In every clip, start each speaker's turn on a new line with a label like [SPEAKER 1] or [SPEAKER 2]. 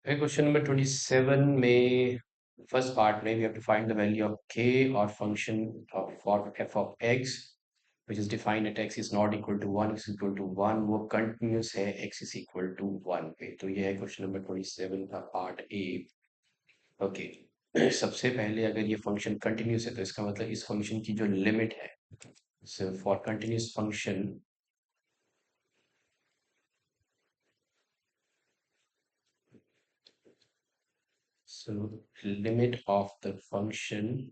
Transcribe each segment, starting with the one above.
[SPEAKER 1] Question number 27 में first part में we have to find the value of k और function of for f of x which is defined at x is not equal to 1 is equal to 1 वो continuous है x is equal to 1 पे। तो ये है question number 27 का part A. Okay. सबसे पहले अगर ये फंक्शन कंटिन्यूस है तो इसका मतलब इस फंक्शन की जो लिमिट है, so for continuous function, so limit of the function,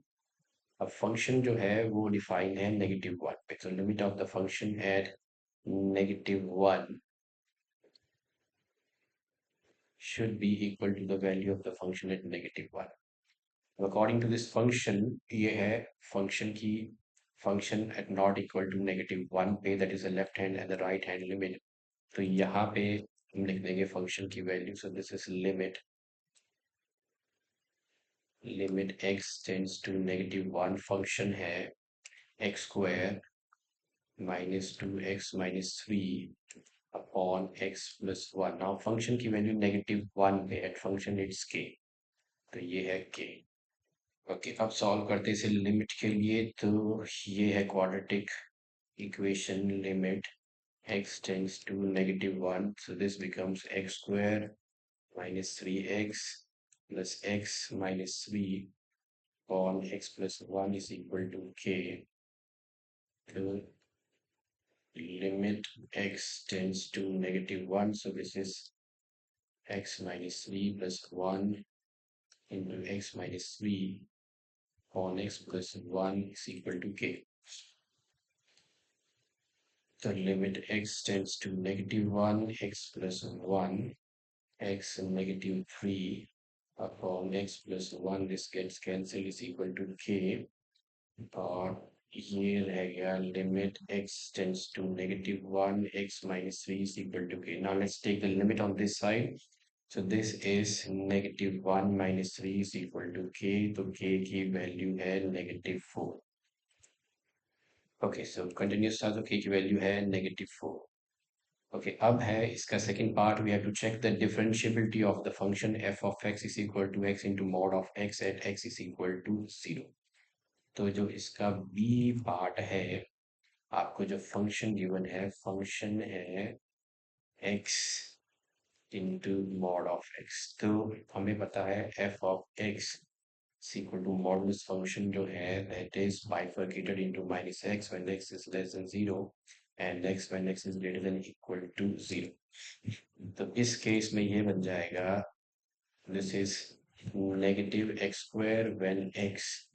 [SPEAKER 1] अब फंक्शन जो है वो डिफाइन है -1 पे। तो limit of the function at -1 should be equal to the value of the function at -1। According to this function, ये है फंक्शन की function at not equal to -1 पे, that is the left hand and the right hand limit. तो यहाँ पे हम लिख देंगे फंक्शन की value. So this is limit x tends to -1, function है x square -2x-3 upon x+1। Now function की वैल्यू -1 पे, एट फंक्शन इट्स k, तो ये है k। ओके, अब सॉल्व करते इसे लिमिट के लिए। तो ये है quadratic equation, limit x tends to -1, so this becomes x square minus 3x plus x minus 3 upon x plus 1 is equal to k। तो limit x tends to -1, so this is x minus 3 plus 1 into x minus 3 upon x plus 1 is equal to k. The limit x tends to -1, x plus 1, x -3 upon x plus 1, this gets cancelled, is equal to k। और ये रह गया limit x tends to -1, x minus 3 is equal to k। Now let's take the limit on this side. So this is -1 minus 3 is equal to k, तो k की value है -4। Okay, सो continuous था तो k की value है -4। Okay, अब है इसका second part. We have to check the differentiability of the function f of x is equal to x into mod of x at x is equal to 0। तो जो इसका बी पार्ट है, आपको जो फंक्शन गिवन है, function है x into mod of x। तो हमें पता है f of x equal to modulus function जो है that is bifurcated into -x when x is less than 0 and x when x is greater than equal to 0। तो इस case में ये बन जाएगा, this is -x² when x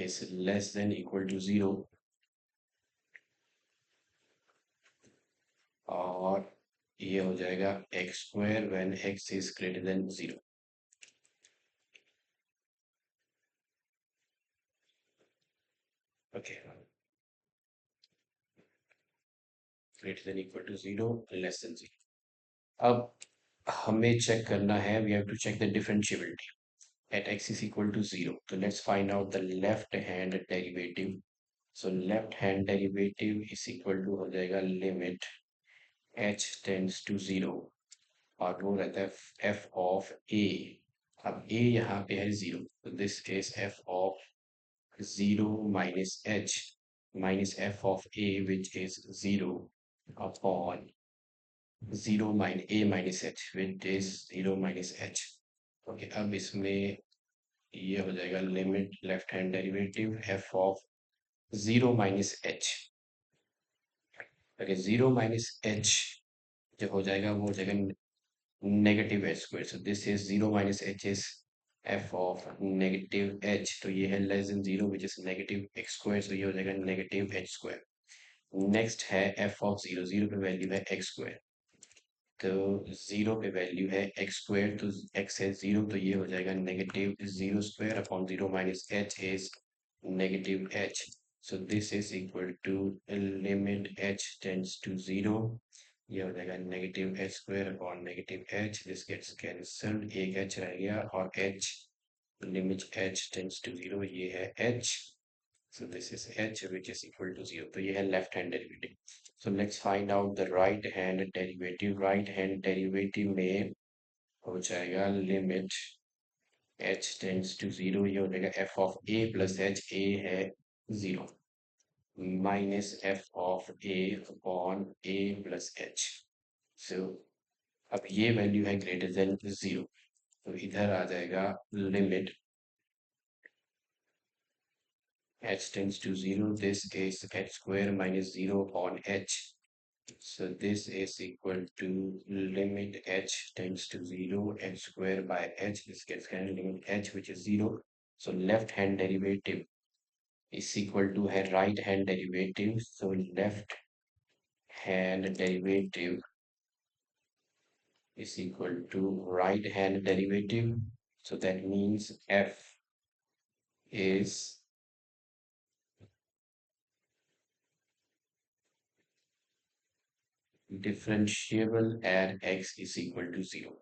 [SPEAKER 1] is less than equal to 0, और ये हो जाएगा x² when x is greater than 0। Okay, greater than equal to 0, less than 0। अब हमें चेक करना है, we have to check the differentiability at x is equal to 0। तो let's find out the left hand derivative. So left hand derivative is equal to हो जाएगा limit h tends to 0, और वो रहता है f ऑफ a। अब a यहाँ पे है 0, तो this is f of 0 minus h minus f of a which is 0 upon 0 minus a minus h which is 0 minus h। Okay, अब इसमें ये हो जाएगा limit left hand derivative f of 0 minus h। Okay, 0 minus h जो हो जाएगा वो हो जाएगा -h²। So this is 0 minus h is f of -h, तो ये है less than 0 which is -x², तो ये हो जाएगा -h²। नेक्स्ट है f ऑफ 0, 0 पे वैल्यू है x², तो 0 पे वैल्यू है x², तो x है 0, तो ये हो जाएगा -0² upon 0 minus h is -h। So this is equal to limit h tends to 0, ये हो जाएगा -h² upon -h, this gets cancelled, एक h रह गया, और h limit h tends to 0, ये है h। So this is h which is equal to 0। तो ये है left hand derivative. So let's find out the right hand derivative। right hand derivative में हो जाएगा limit h tends to zero, ये हो जाएगा f of a plus h, a है zero, minus f of a upon a plus h। So अब ये value है ग्रेटर देन जीरो, तो इधर आ जाएगा limit h tends to 0, this is h square minus 0 upon h. So this is equal to limit h tends to 0, h square by h. This gets cancelled, limit h which is 0. So left hand derivative is equal to her right hand derivative. So left hand derivative is equal to right hand derivative. So that means f is differentiable at x is equal to 0.